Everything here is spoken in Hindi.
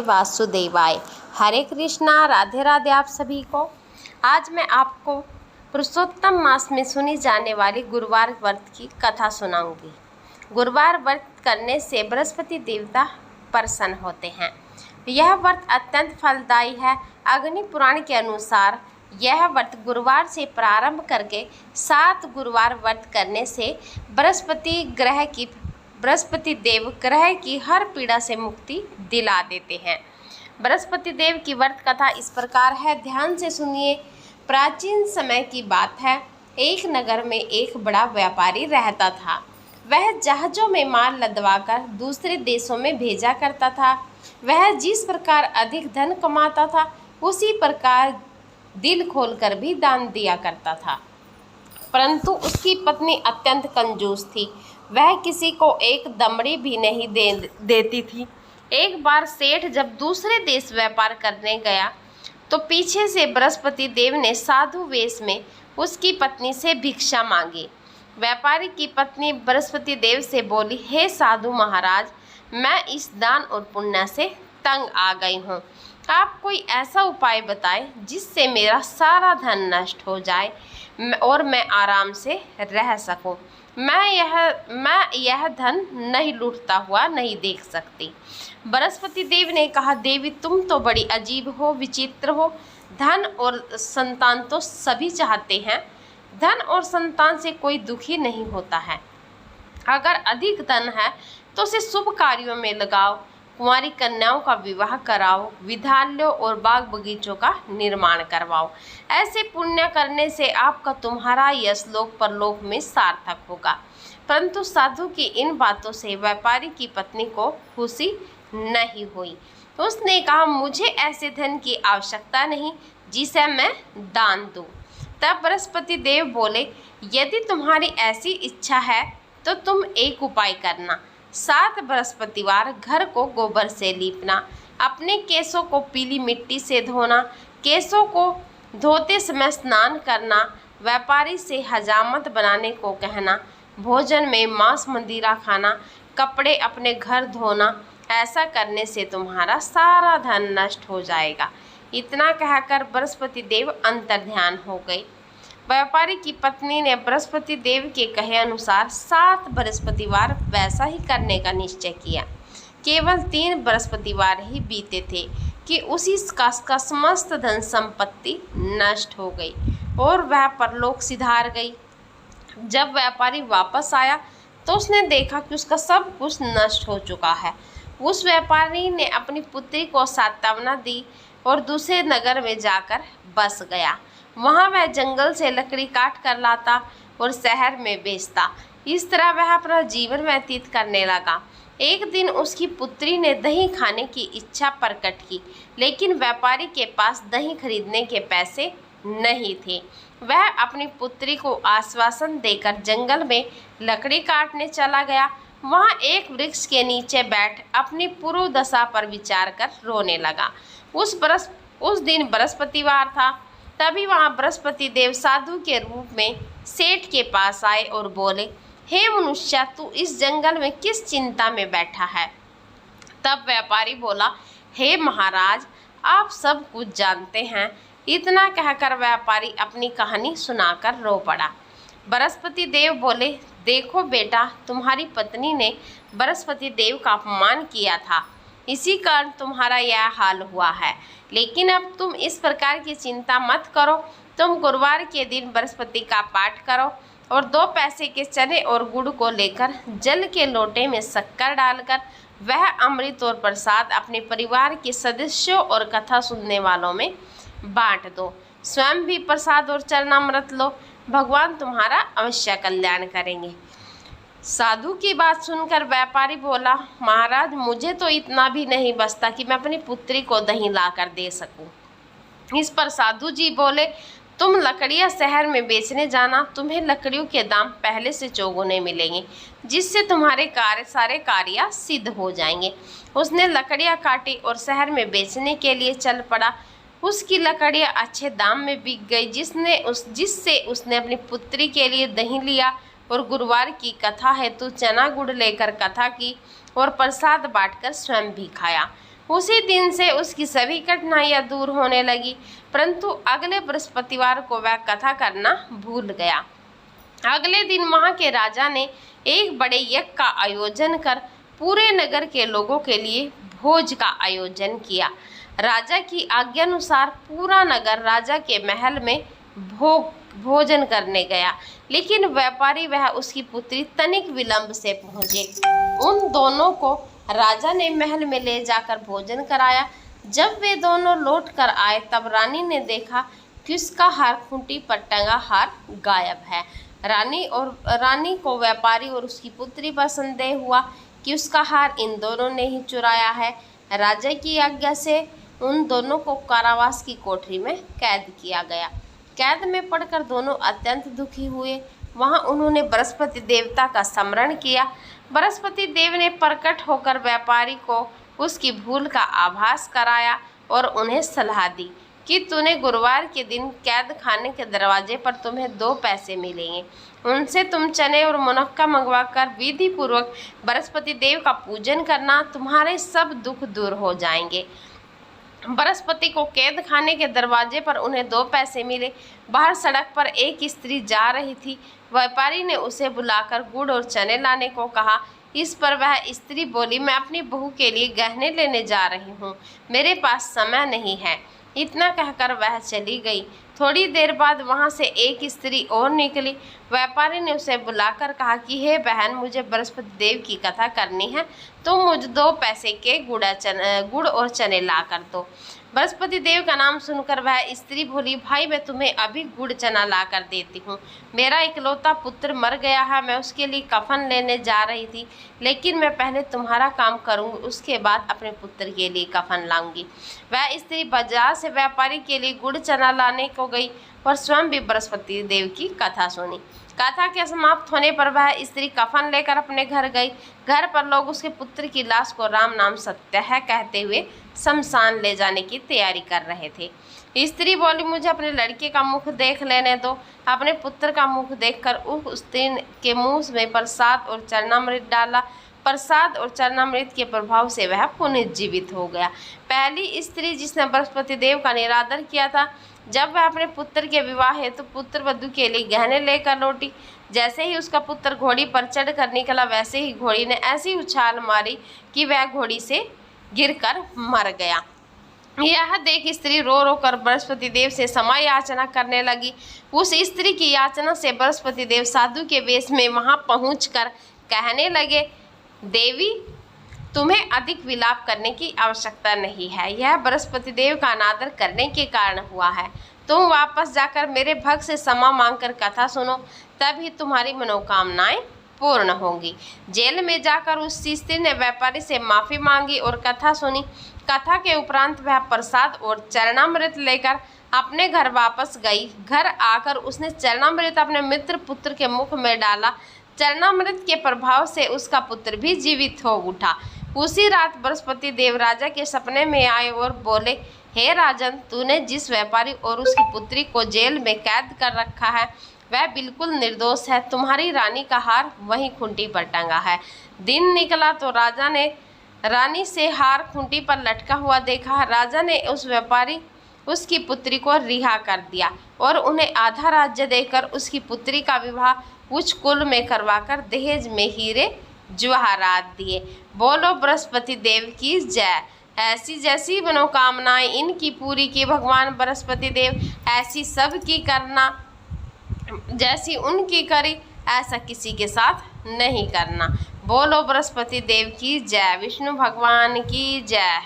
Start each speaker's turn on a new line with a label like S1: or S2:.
S1: वासुदेवाय। हरे कृष्णा, राधे राधे आप सभी को। आज मैं आपको पुरुषोत्तम मास में सुनी जाने वाली गुरुवार व्रत की कथा सुनाऊंगी। गुरुवार व्रत करने से बृहस्पति देवता प्रसन्न होते हैं। यह व्रत अत्यंत फलदायी है। अग्नि पुराण के अनुसार यह व्रत गुरुवार से प्रारंभ करके 7 गुरुवार व्रत करने से बृहस्पति देव ग्रह की हर पीड़ा से मुक्ति दिला देते हैं। बृहस्पति देव की व्रत कथा इस प्रकार है, ध्यान से सुनिए। प्राचीन समय की बात है। एक नगर में एक बड़ा व्यापारी रहता था। वह जहाज़ों में माल लदवाकर दूसरे देशों में भेजा करता था। वह जिस प्रकार अधिक धन कमाता था, उसी प्रकार दिल खोलकर भी दान दिया करता था। परंतु उसकी पत्नी अत्यंत कंजूस थी। वह किसी को एक दमड़ी भी नहीं देती थी। एक बार सेठ जब दूसरे देश व्यापार करने गया तो पीछे से बृहस्पति देव ने साधु वेश में उसकी पत्नी से भिक्षा मांगी। व्यापारी की पत्नी बृहस्पति देव से बोली, हे साधु महाराज, मैं इस दान और पुण्य से तंग आ गई हूँ। आप कोई ऐसा उपाय बताएं जिससे मेरा सारा धन नष्ट हो जाए और मैं आराम से रह सकूं। मैं यह धन नहीं लूटता हुआ नहीं देख सकती। बृहस्पति देव ने कहा, देवी तुम तो बड़ी अजीब हो, विचित्र हो। धन और संतान तो सभी चाहते हैं। धन और संतान से कोई दुखी नहीं होता है। अगर अधिक धन है तो उसे शुभ कार्यों में लगाओ, कुंवारी कन्याओं का विवाह कराओ, विद्यालयों और बाग बगीचों का निर्माण करवाओ। ऐसे पुण्य करने से आपका तुम्हारा यश लोक परलोक में सार्थक होगा। परंतु साधु की इन बातों से व्यापारी की पत्नी को खुशी नहीं हुई। उसने कहा, मुझे ऐसे धन की आवश्यकता नहीं जिसे मैं दान दूं। तब बृहस्पति देव बोले, यदि तुम्हारी ऐसी इच्छा है तो तुम एक उपाय करना। 7 बृहस्पतिवार घर को गोबर से लीपना, अपने केसों को पीली मिट्टी से धोना, केसों को धोते समय स्नान करना, व्यापारी से हजामत बनाने को कहना, भोजन में मांस मदिरा खाना, कपड़े अपने घर धोना। ऐसा करने से तुम्हारा सारा धन नष्ट हो जाएगा। इतना कहकर बृहस्पति देव अंतर्ध्यान हो गए। व्यापारी की पत्नी ने बृहस्पति देव के कहे अनुसार 7 बृहस्पतिवार वैसा ही करने का निश्चय किया। केवल 3 बृहस्पतिवार ही बीते थे कि उसी का समस्त धन संपत्ति नष्ट हो गई और वह परलोक सिधार गई। जब व्यापारी वापस आया तो उसने देखा कि उसका सब कुछ नष्ट हो चुका है। उस व्यापारी ने अपनी पुत्री को सांत्वना दी और दूसरे नगर में जाकर बस गया। वहाँ वह जंगल से लकड़ी काट कर लाता और शहर में बेचता। इस तरह वह अपना जीवन व्यतीत करने लगा। एक दिन उसकी पुत्री ने दही खाने की इच्छा प्रकट की, लेकिन व्यापारी के पास दही खरीदने के पैसे नहीं थे। वह अपनी पुत्री को आश्वासन देकर जंगल में लकड़ी काटने चला गया। वहाँ एक वृक्ष के नीचे बैठ अपनी पूर्व दशा पर विचार कर रोने लगा। उस दिन बृहस्पतिवार था। तभी वहाँ बृहस्पति देव साधु के रूप में सेठ के पास आए और बोले, हे मनुष्य, तू इस जंगल में किस चिंता में बैठा है? तब व्यापारी बोला, हे महाराज, आप सब कुछ जानते हैं। इतना कहकर व्यापारी अपनी कहानी सुनाकर रो पड़ा। बृहस्पति देव बोले, देखो बेटा, तुम्हारी पत्नी ने बृहस्पति देव का अपमान किया था, इसी कारण तुम्हारा यह हाल हुआ है। लेकिन अब तुम इस प्रकार की चिंता मत करो। तुम गुरुवार के दिन बृहस्पति का पाठ करो और 2 पैसे के चने और गुड़ को लेकर जल के लोटे में शक्कर डालकर वह अमृत और प्रसाद अपने परिवार के सदस्यों और कथा सुनने वालों में बांट दो। स्वयं भी प्रसाद और चरणामृत लो। भगवान तुम्हारा अवश्य कल्याण करेंगे। साधु की बात सुनकर व्यापारी बोला, महाराज, मुझे तो इतना भी नहीं बचता कि मैं अपनी पुत्री को दही लाकर दे सकूं। इस पर साधु जी बोले, तुम लकड़ियां शहर में बेचने जाना, तुम्हें लकड़ियों के दाम पहले से चौगुने मिलेंगे, जिससे तुम्हारे सारे कार्य सिद्ध हो जाएंगे। उसने लकड़ियां काटी और शहर में बेचने के लिए चल पड़ा। उसकी लकड़ियां अच्छे दाम में बिक गई, जिससे उसने अपनी पुत्री के लिए दही लिया और गुरुवार की कथा हेतु चना गुड़ लेकर कथा की और प्रसाद बांटकर स्वयं भी खाया। उसी दिन से उसकी सभी कठिनाइयां दूर होने लगी, परंतु अगले बृहस्पतिवार को वह कथा करना भूल गया। अगले दिन वहां के राजा ने एक बड़े यज्ञ का आयोजन कर पूरे नगर के लोगों के लिए भोज का आयोजन किया। राजा की आज्ञानुसार पूरा नगर राजा के महल में भोजन करने गया, लेकिन व्यापारी वह उसकी पुत्री तनिक विलंब से पहुंचे। उन दोनों को राजा ने महल में ले जाकर भोजन कराया। जब वे दोनों लौट कर आए तब रानी ने देखा कि उसका हार खूंटी पर टंगा हार गायब है। रानी को व्यापारी और उसकी पुत्री पर संदेह हुआ कि उसका हार इन दोनों ने ही चुराया है। राजा की आज्ञा से उन दोनों को कारावास की कोठरी में कैद किया गया। कैद में पड़कर दोनों अत्यंत दुखी हुए। वहां उन्होंने बृहस्पति देवता का स्मरण किया। बृहस्पति देव ने प्रकट होकर व्यापारी को उसकी भूल का आभास कराया और उन्हें सलाह दी कि तूने गुरुवार के दिन कैद खाने के दरवाजे पर तुम्हें 2 पैसे मिलेंगे। उनसे तुम चने और मुनक्का मंगवाकर विधि पूर्वक बृहस्पति देव का पूजन करना, तुम्हारे सब दुख दूर हो जाएंगे। बृहस्पति को कैद खाने के दरवाजे पर उन्हें 2 पैसे मिले। बाहर सड़क पर एक स्त्री जा रही थी। व्यापारी ने उसे बुलाकर गुड़ और चने लाने को कहा। इस पर वह स्त्री बोली, मैं अपनी बहू के लिए गहने लेने जा रही हूँ, मेरे पास समय नहीं है। इतना कहकर वह चली गई। थोड़ी देर बाद वहां से एक स्त्री और निकली। व्यापारी ने उसे बुलाकर कहा कि हे बहन, मुझे बृहस्पति देव की कथा करनी है, तुम मुझे 2 पैसे के गुड़ और चने ला कर दो। बृहस्पति देव का नाम सुनकर वह स्त्री बोली, भाई मैं तुम्हें अभी गुड़ चना ला कर देती हूँ। मेरा इकलौता पुत्र मर गया है, मैं उसके लिए कफन लेने जा रही थी, लेकिन मैं पहले तुम्हारा काम करूँगी, उसके बाद अपने पुत्र के लिए कफन लाऊंगी। वह स्त्री बाजार से व्यापारी के लिए गुड़ चना लाने को गई और स्वयं भी बृहस्पति देव की कथा सुनी। कथा के समाप्त होने पर वह स्त्री कफन लेकर अपने घर गई। घर पर लोग उसके पुत्र की लाश को राम नाम सत्य है कहते हुए शमशान ले जाने की तैयारी कर रहे थे। स्त्री बोली, मुझे अपने लड़के का मुख देख लेने दो। अपने पुत्र का मुख देखकर उस दिन के मुंह में प्रसाद और चरणामृत डाला। प्रसाद और चरणामृत के प्रभाव से वह पुनर्जीवित हो गया। पहली स्त्री जिसने बृहस्पति देव का निरादर किया था, जब वह अपने पुत्र के विवाह हेतु पुत्र वधू के लिए गहने लेकर लौटी, जैसे ही उसका पुत्र घोड़ी पर चढ़कर निकला, वैसे ही घोड़ी ने ऐसी उछाल मारी कि वह घोड़ी से गिरकर मर गया। यह देख स्त्री रो रो कर बृहस्पति देव से क्षमा याचना करने लगी। उस स्त्री की याचना से बृहस्पति देव साधु के वेश में वहां पहुंचकर कहने लगे, देवी, तुम्हें अधिक विलाप करने की आवश्यकता नहीं है, यह बृहस्पति देव का अनादर करने के कारण हुआ है। तुम वापस जाकर मेरे भक्त से क्षमा मांगकर कथा सुनो, तभी तुम्हारी मनोकामनाएं पूर्ण होंगी। जेल में जाकर उस स्त्री ने व्यापारी से माफी मांगी और कथा सुनी। कथा के उपरांत वह प्रसाद और चरणामृत लेकर अपने घर वापस गई। घर आकर उसने चरणामृत अपने मित्र पुत्र के मुख में डाला। चरणामृत के प्रभाव से उसका पुत्र भी जीवित हो उठा। उसी रात बृहस्पति देव राजा के सपने में आए और बोले, हे राजन, तूने जिस व्यापारी और उसकी पुत्री को जेल में कैद कर रखा है वह बिल्कुल निर्दोष है। तुम्हारी रानी का हार वहीं खूंटी पर टंगा है। दिन निकला तो राजा ने रानी से हार खूंटी पर लटका हुआ देखा। राजा ने उस व्यापारी उसकी पुत्री को रिहा कर दिया और उन्हें आधा राज्य देकर उसकी पुत्री का विवाह उच्च कुल में करवाकर दहेज में हीरे जवाहरात दिए। बोलो बृहस्पति देव की जय। ऐसी जैसी मनोकामनाएं इनकी पूरी की भगवान बृहस्पति देव ऐसी सब की करना, जैसी उनकी करी ऐसा किसी के साथ नहीं करना। बोलो बृहस्पति देव की जय। विष्णु भगवान की जय।